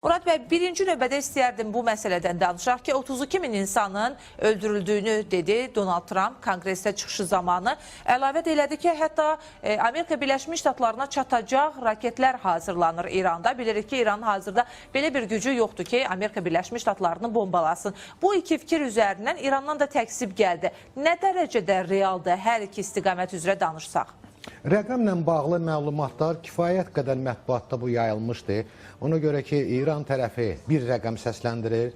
Murad bəy, birinci növbədə istəyərdim bu məsələdən danışaq ki, 32 min insanın öldürüldüyünü dedi Donald Trump konqresdə çıxışı zamanı. Əlavə də elədi ki, hətta Amerika Birləşmiş Ştatlarına çatacaq raketlər hazırlanır İranda. Bilirik ki, İranın hazırda belə bir gücü yoxdur ki, Amerika Birləşmiş Ştatlarını bombalasın. Bu iki fikir üzərindən İrandan da təksib gəldi. Nə dərəcədə realdır hər iki istiqamət üzrə danışsaq? Rəqəmlə bağlı məlumatlar kifayət qədər mətbuatda bu yayılmışdı. Ona görə ki, İran tərəfi bir rəqəm səsləndirir.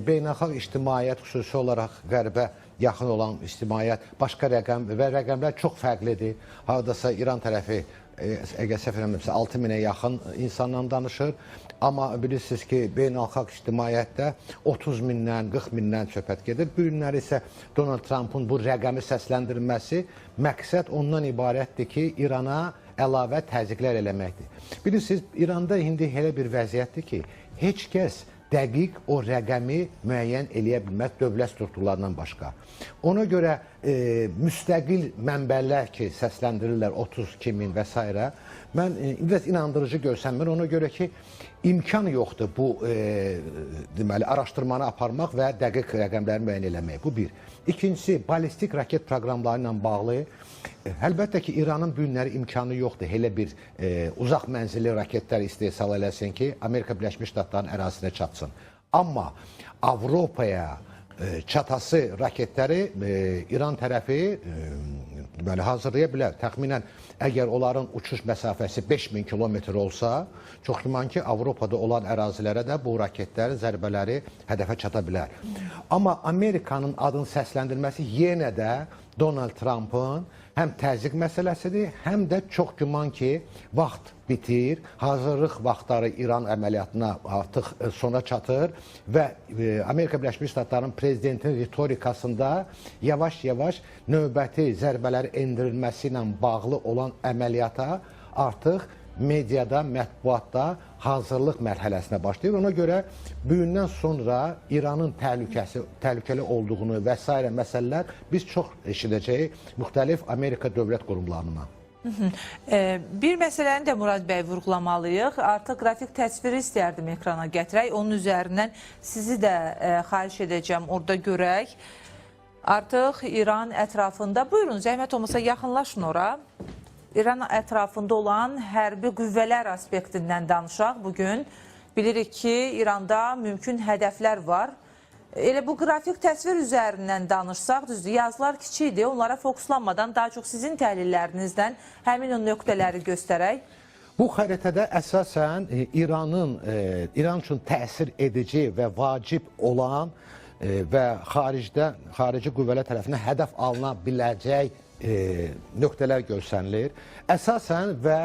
Beynəlxalq ictimaiyyət, xüsusi olaraq qərbə yaxın olan ictimaiyyət başqa rəqəm və rəqəmlər çox fərqlidir. Hardasa İran tərəfi, əgər səhv eləmirəmsə, 6000-ə yaxın insanla danışır. Amma bilirsiniz ki, beynəlxalq ictimaiyyətdə 30 mindən, 40 mindən söhbət gedir. Bu günləri isə Donald Trump'un bu rəqəmi səsləndirilməsi məqsəd ondan ibarətdir ki, İrana əlavə təzyiqlər eləməkdir. Bilirsiniz, İranda indi elə bir vəziyyətdir ki, heç kəs dəqiq o rəqəmi müəyyən eləyə bilməz dövlət strukturlarından başqa. Ona görə müstəqil mənbələr ki, səsləndirirlər 32 min və s. Mən biraz inandırıcı görsənmir. Ona görə ki, imkan yoxdur bu deməli, araşdırmanı aparmaq və dəqiq rəqəmləri müəyyən eləmək. Bu bir. İkincisi, balistik raket proqramları ilə bağlı. Əlbəttə ki, İranın bu günləri imkanı yoxdur. Elə bir uzaq mənzilli raketlər istehsal eləsin ki, Amerika Birləşmiş Ştatlarının ərazisinə çatsın. Amma Avropaya çatası raketləri İran tərəfi hazırlaya bilər. Təxminən, əgər onların uçuş məsafəsi 5000 kilometr olsa, çox güman ki, Avropada olan ərazilərə də bu raketlərin zərbələri hədəfə çata bilər. Amma Amerikanın adını səsləndirməsi yenə də Donald Trump'ın həm təzyiq məsələsidir, həm də çox güman ki, vaxt bitir, hazırlıq vaxtları İran əməliyyatına artıq sona çatır və Amerika Birləşmiş Ştatlarının prezidentinin ritorikasında yavaş-yavaş növbəti zərbələri endirilməsi ilə bağlı olan əməliyyata artıq mediada, mətbuatda hazırlıq mərhələsinə başlayır. Ona görə bu gündən sonra İranın təhlükəli olduğunu və s. məsələlər biz çox eşidəcəyik müxtəlif Amerika dövlət qurumlarından. Bir məsələni də Murad bəy vurğulamalıyıq. Artıq qrafik təsviri istəyərdim ekrana gətirək. Onun üzərindən sizi də xahiş edəcəm orada görək. Artıq İran ətrafında, buyurun zəhmət olmasa yaxınlaşın ora. İran ətrafında olan hərbi qüvvələr aspektindən danışaq bugün. Bilirik ki, İranda mümkün hədəflər var. Elə bu qrafik təsvir üzərindən danışsaq, düzdür, yazılar kiçikdir, onlara fokuslanmadan daha çox sizin təhlillərinizdən həmin o nöqtələri göstərək. Bu xəritədə əsasən İran üçün təsir edici və vacib olan və xarici qüvvələr tərəfindən hədəf alına biləcək nöqtələr görsənilir. Əsasən və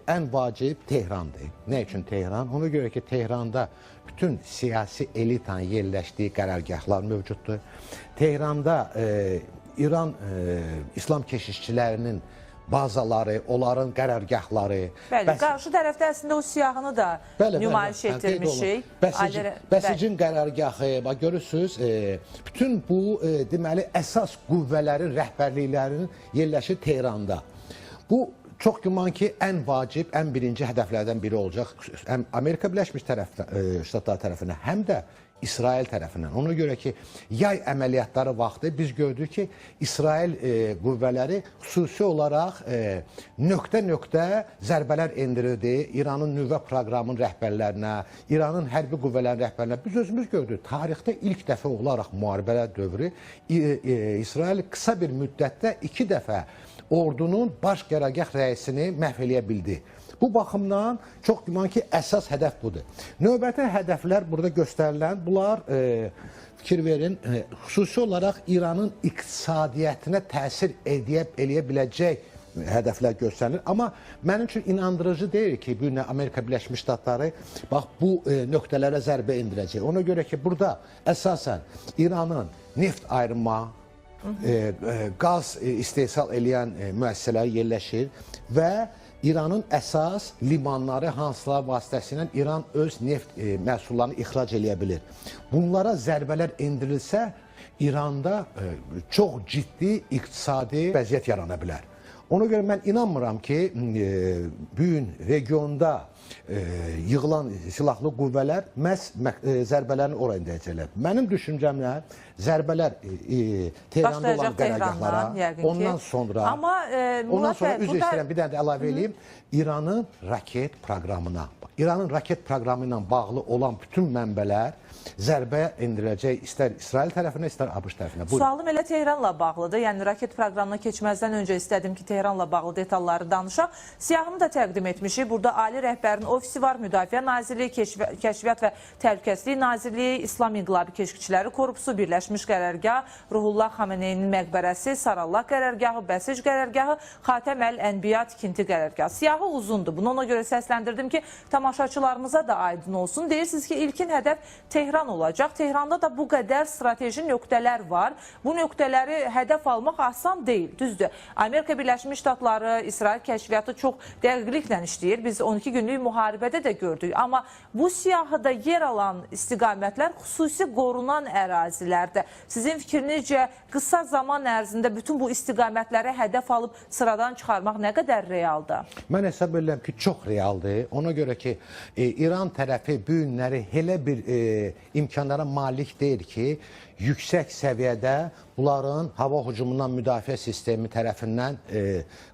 ən vacib Tehrandır. Nə üçün Tehran? Ona görə ki, Tehranda bütün siyasi elitanın yerləşdiyi qərargahlar mövcuddur. Tehranda İran İslam keşişçilərinin bazaları, onların qərargahları. Bəli, qarşı tərəfdə əslində o siyahını da nümayiş etdirmişik. Bəsicin qərargahı, görürsünüz, bütün bu deməli əsas qüvvələrin rəhbərliklərinin yerləşir Tehranda. Bu çox güman ki, ən vacib, ən birinci hədəflərdən biri olacaq. Həm Amerika Birləşmiş Ştatları tərəfindən, həm də İsrail tərəfindən. Ona görə ki, yay əməliyyatları vaxtı biz gördük ki, İsrail qüvvələri xüsusi olaraq nöqtə-nöqtə zərbələr endirirdi İranın nüvə proqramının rəhbərlərinə, İranın hərbi qüvvələrin rəhbərlərinə. Biz özümüz gördük, tarixdə ilk dəfə olaraq müharibələr dövrü İsrail qısa bir müddətdə 2 dəfə ordunun baş qərargah rəisini məhv eləyə bildi. Bu baxımdan çox güman ki, əsas hədəf budur. Növbəti hədəflər burada göstərilən, bunlar fikir verin, xüsusi olaraq İranın iqtisadiyyətinə təsir eləyə biləcək hədəflər göstərilir. Amma mənim üçün inandırıcı deyil ki, bu gün Amerika Birləşmiş Ştatları bax, bu nöqtələrə zərbə indirəcək. Ona görə ki, burada əsasən İranın neft ayrılma, qaz istehsal eləyən müəssisələr yerləşir və İranın əsas limanları hansılar vasitəsilə İran öz neft məhsullarını ixrac eləyə bilir. Bunlara zərbələr endirilsə, İranda çox ciddi iqtisadi vəziyyət yarana bilər. Ona görə mən inanmıram ki, bu gün regionda yığılan silahlı qüvvələr məhz zərbələrini ora endirəcəklər. Mənim düşüncəmlə zərbələr Tehranda olan qərargahlara, ondan sonra üzr istəyirəm, bir dənə də əlavə edeyim, İranın raket proqramına, İranın raket proqramı ilə bağlı olan bütün mənbələr zərbə endiriləcək istər İsrail tərəfinə, istər ABŞ tərəfinə. Sualım elə Tehranla bağlıdır. Yəni raket proqramına keçməzdən öncə istədim ki, Tehranla bağlı detalları danışaq. Siyahını da təqdim etmişik. Burada Ali rəhbərin ofisi var, Müdafiə Nazirliyi, Kəşfiyyat və Təhlükəsizlik Nazirliyi, İslam İnqilabı Keşikçiləri Korpusu, Birləşmiş Qərargah, Ruhullah Xameneyinin məqbərəsi, Sarallah qərargahı, Bəsic qərargahı, Xatəm Əl-Ənbiya tikinti qərargahı. Siyahı uzundur. Bunu ona görə səsləndirdim ki, tamaşaçılarımıza da aydın olsun. Deyirsiniz ki, ilkin hədəf Tehran olacaq. Tehranda da bu qədər strateji nöqtələr var. Bu nöqtələri hədəf almaq asan deyil, düzdür. Amerika Birləşmiş Ştatları, İsrail kəşfiyyatı çox dəqiqliklə işləyir. Biz 12 günlük müharibədə də gördük. Amma bu siyahıda yer alan istiqamətlər xüsusi qorunan ərazilərdə. Sizin fikrinizcə qısa zaman ərzində bütün bu istiqamətləri hədəf alıb sıradan çıxarmaq nə qədər realdır? Mən hesab edirəm ki, çox realdır. Ona görə ki, İran tərəfi bu günləri elə bir imkanlara malik deyil ki, yüksək səviyyədə bunların hava hücumundan müdafiə sistemi tərəfindən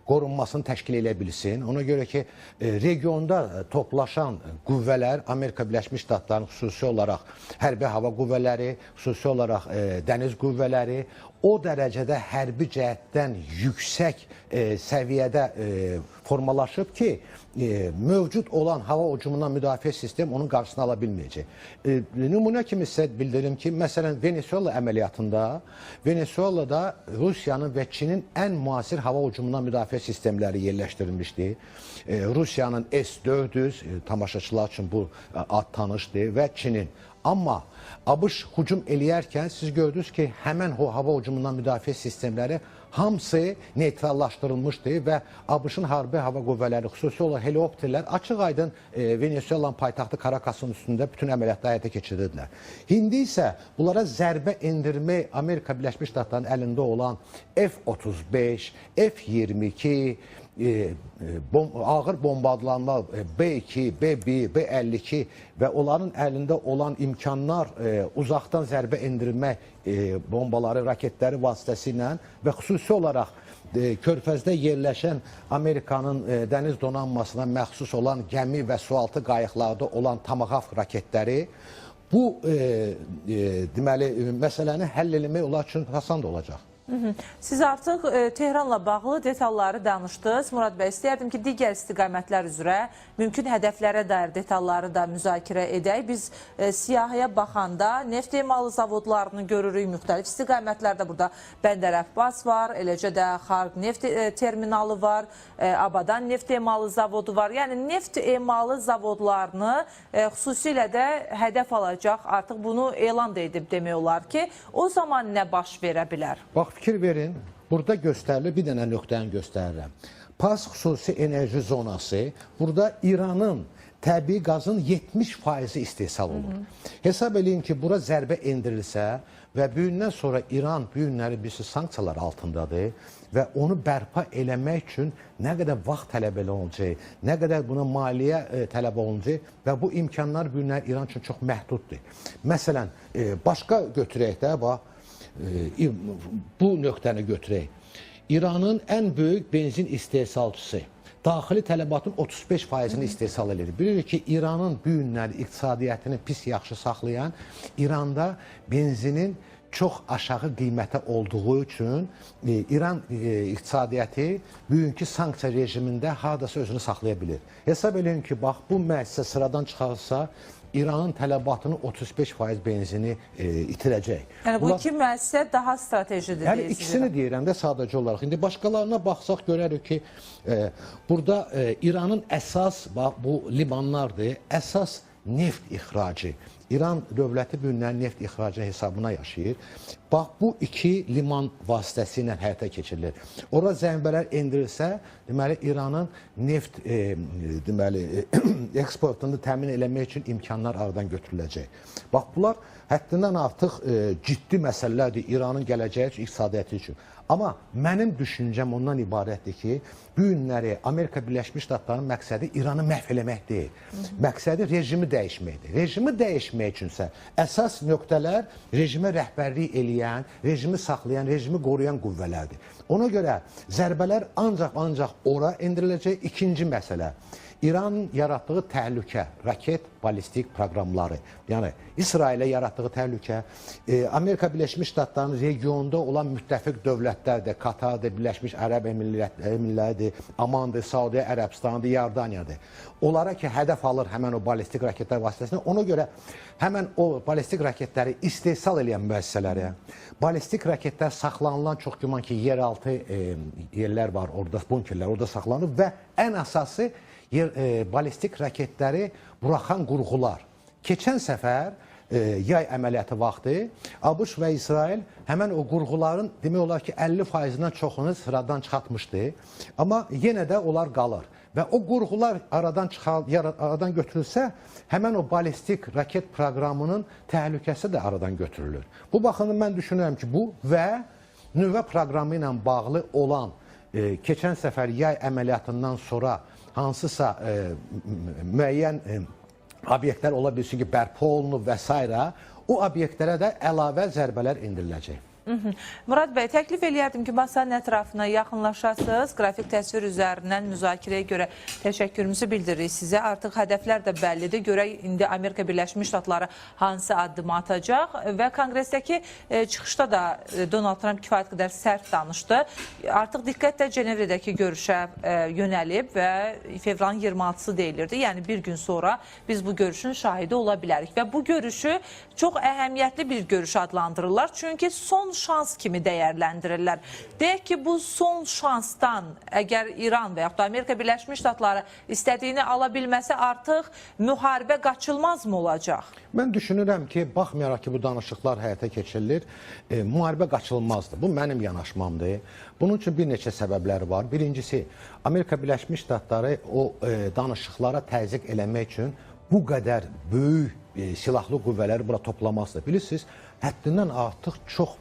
qorunmasını təşkil edə bilsin. Ona görə ki, regionda toplaşan qüvvələr, Amerika Birləşmiş Ştatlarının xüsusi olaraq hərbi hava qüvvələri, xüsusi olaraq dəniz qüvvələri o dərəcədə hərbi cəhətdən yüksək səviyyədə formalaşıb ki, mövcud olan hava hücumundan müdafiə sistemi onun qarşısını ala bilməyəcək. Nümunə kimi sizə bildirim ki, məsələn, Venezuela əməliyyatında Venezuelada Rusiyanın və Çinin ən müasir hava hücumundan müdafiə sistemləri yerləşdirilmişdi. Rusiyanın S-400, tamaşaçılar üçün bu ad tanışdır və Çinin. Amma ABŞ hücum eləyərkən siz gördünüz ki, həmən o hava hücumundan müdafiə sistemləri hamısı neytrallaşdırılmışdı və ABŞ-ın hərbi hava qüvvələri, xüsusi olaraq helikopterlər açıq-aydın Venezuelanın paytaxtı Karakasın üstündə bütün əməliyyatları həyata keçirirdilər. İndi isə bunlara zərbə endirmək Amerika Birləşmiş Ştatlarının əlində olan F-35, F-22, ağır bombardlanma B-2, B-1, B-52 və onların əlində olan imkanlar uzaqdan zərbə endirmək bombaları, raketləri vasitəsilə və xüsusi olaraq Körfəzdə yerləşən Amerikanın dəniz donanmasına məxsus olan gəmi və sualtı qayıqlarda olan Tomahawk raketləri bu deməli məsələni həll etmək onlar üçün asan da olacaq. Siz artıq Tehranla bağlı detalları danışdınız. Murad bəy, istəyərdim ki, digər istiqamətlər üzrə mümkün hədəflərə dair detalları da müzakirə edək. Biz siyahıya baxanda neft emalı zavodlarını görürük, müxtəlif istiqamətlərdə burada Bəndər Əbbas var, eləcə də Xarq neft terminalı var, Abadan neft emalı zavodu var. Yəni neft emalı zavodlarını xüsusilə də hədəf alacaq, artıq bunu elan da edib demək olar ki, o zaman nə baş verə bilər? Bax, fikir verin, burada göstərilir, bir dənə nöqtəni göstərirəm. PAS xüsusi enerji zonası, burada İranın təbii qazın 70% istehsal olur. Hesab edin ki, bura zərbə endirilsə və bu gündən sonra İran bu günləri birisi sanksiyalar altındadır və onu bərpa eləmək üçün nə qədər vaxt tələb olunacaq, nə qədər buna maliyyə tələb olunacaq və bu imkanlar bu günlər İran üçün çox məhduddur. Məsələn, başqa götürək də, bax, bu nöqtəni götürək. İranın ən böyük benzin istehsalçısı daxili tələbatın 35%-ni istehsal edir. Bilirik ki, İranın bu günləri iqtisadiyyatını pis yaxşı saxlayan İranda benzinin çox aşağı qiymətə olduğu üçün İran iqtisadiyyatı bugünkü sanksiya rejimində hardasa özünü saxlaya bilir. Hesab edin ki, bax, bu müəssisə sıradan çıxarsa İranın tələbatının 35% benzini itirəcək. Yəni bu iki müəssisə daha stratejidir. Yəni ikisini deyirəm də sadəcə olaraq. İndi başqalarına baxsaq görərik ki, burada İranın əsas, bax, bu limanlardır, əsas neft ixracı. İran dövləti bu günlər neft ixracı hesabına yaşayır. Bax, bu iki liman vasitəsilə həyata keçirilir. Ora zərbələr endirilsə, deməli, İranın neft eksportunu təmin eləmək üçün imkanlar aradan götürüləcək. Bax, bunlar həddindən artıq ciddi məsələlərdir İranın gələcəyi üçün, iqtisadiyyatı üçün. Amma mənim düşüncəm ondan ibarətdir ki, bu günləri Amerika Birləşmiş Ştatlarının məqsədi İranı məhv eləmək deyil. Məqsədi rejimi dəyişməkdir. Rejimi dəyişmək üçünsə əsas nöqtələr rejimə rəhbərlik eləyən, rejimi saxlayan, rejimi qoruyan qüvvələrdir. Ona görə zərbələr ancaq ora endiriləcək. İkinci məsələ, İranın yaratdığı təhlükə, raket, balistik proqramları, yəni İsrailə yaratdığı təhlükə, Amerika Birləşmiş Ştatlarının regionda olan müttəfiq dövlətlərdir, Katardır, Birləşmiş Ərəb Emirləridir, Amandır, Saudiya Ərəbistanıdır, Yordaniyadır. Onlara ki, hədəf alır həmən o balistik raketlər vasitəsilə, ona görə həmən o balistik raketləri istehsal edən müəssisələri, balistik raketlər saxlanılan çox güman ki, yeraltı yerlər var, orada bunkerlər, orada saxlanır və ən əsası balistik raketləri buraxan qurğular. Keçən səfər yay əməliyyatı vaxtı ABŞ və İsrail həmən o qurğuların demək olar ki 50%-dən çoxunu sıradan çıxartmışdı. Amma yenə də onlar qalır. Və o qurğular aradan götürülsə, həmən o balistik raket proqramının təhlükəsi də aradan götürülür. Bu baxımdan mən düşünürəm ki, bu və nüvə proqramı ilə bağlı olan keçən səfər yay əməliyyatından sonra hansısa müəyyən obyektlər ola bilsin ki, bərpa olunub və s. o obyektlərə də əlavə zərbələr endiriləcək. Murad bəy, təklif eləyərdim ki, masanın ətrafına yaxınlaşasınız. Qrafik təsvir üzərindən müzakirəyə görə təşəkkürümüzü bildiririk sizə. Artıq hədəflər də bəllidir. Görək, indi Amerika Birləşmiş Ştatları hansı addım atacaq və konqresdəki çıxışda da Donald Trump kifayət qədər sərt danışdı. Artıq diqqət də Cenevrədəki görüşə yönəlib və fevralın 26-sı deyilirdi. Yəni bir gün sonra biz bu görüşün şahidi ola bilərik və bu görüşü çox əhəmiyyətli bir görüş adlandırırlar. Çünki son şans kimi dəyərləndirirlər. Deyək ki, bu son şansdan əgər İran və yaxud da Amerika Birləşmiş Ştatları istədiyini ala bilməsə artıq müharibə qaçılmaz mı olacaq? Mən düşünürəm ki, baxmayaraq ki, bu danışıqlar həyata keçirilir, müharibə qaçılmazdır. Bu mənim yanaşmamdır. Bunun üçün bir neçə səbəbləri var. Birincisi, Amerika Birləşmiş Ştatları o danışıqlara təzyiq eləmək üçün bu qədər böyük silahlı qüvvələri bura toplamazdır. Bilirsiniz, həddindən artıq çox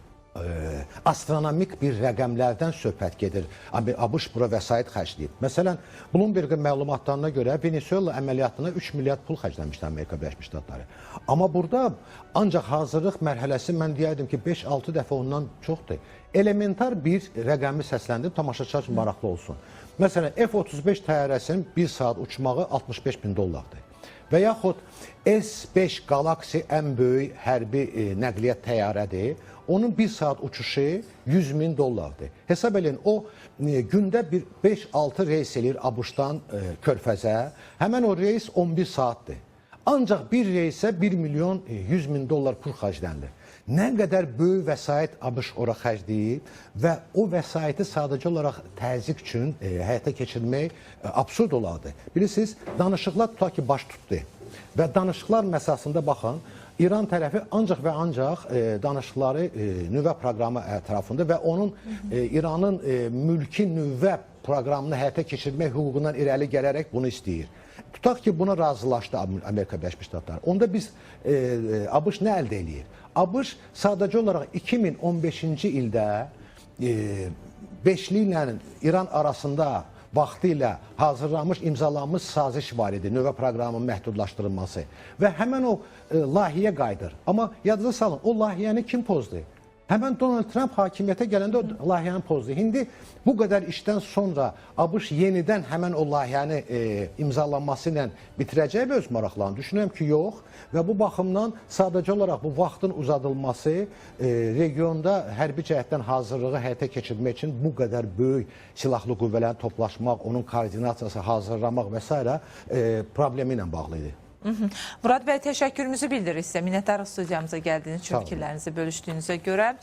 astronomik bir rəqəmlərdən söhbət gedir. ABŞ bura vəsait xərcləyib. Məsələn, Bloomberg'in məlumatlarına görə Venezuela əməliyyatına 3 milyard pul xərcləmişdi Amerika Birləşmiş Ştatları. Amma burada ancaq hazırlıq mərhələsi mən deyərdim ki 5-6 dəfə ondan çoxdur. Elementar bir rəqəmi səsləndirib tamaşaçılar üçün maraqlı olsun. Məsələn, F-35 təyyarəsinin 1 saat uçmağı 65 bin dollardır. Və yaxud S-5 Galaxy ən böyük hərbi nəqliyyat təyyarədir. Onun 1 saat uçuşu 100 min dollardır. Hesab edin, o gündə 5-6 reys eləyir ABŞ-dan Körfəzə. Həmən o reys 11 saatdır. Ancaq bir reysə 1 milyon 100 min dollar pul xərclənilir. Nə qədər böyük vəsait ABŞ ora xərcləyib və o vəsaiti sadəcə olaraq təzyiq üçün həyata keçirmək absurd olardı. Bilirsiniz, danışıqlar tutaq ki, baş tutdu və danışıqlar məsasında baxın, İran tərəfi ancaq və ancaq danışıqları nüvə proqramı ətrafında və onun İranın mülki nüvə proqramını həyata keçirmək hüququndan irəli gələrək bunu istəyir. Tutaq ki, buna razılaşdı Amerika Birləşmiş Ştatları. Onda biz ABŞ nə əldə eləyir? ABŞ sadəcə olaraq 2015-ci ildə Beşli ilə İran arasında vaxtı ilə hazırlanmış, imzalanmış saziş var idi, nüvə proqramının məhdudlaşdırılması və həmən o layihəyə qayıdır. Amma yadınıza salın, o layihəni kim pozdu? Həmən Donald Trump hakimiyyətə gələndə o layihəni pozdu. İndi bu qədər işdən sonra ABŞ yenidən həmən o layihəni imzalanması ilə bitirəcək öz maraqlarını? Düşünürəm ki, yox. Və bu baxımdan sadəcə olaraq bu vaxtın uzadılması regionda hərbi cəhətdən hazırlığı həyata keçirmək üçün bu qədər böyük silahlı qüvvələrin toplaşmaq, onun koordinasiyası hazırlamaq və s. problemi ilə bağlı idi. Murad bəy, təşəkkürümüzü bildiririk sizə. Minnətdarıq studiyamıza gəldiyiniz üçün, fikirlərinizi bölüşdüyünüzə görə.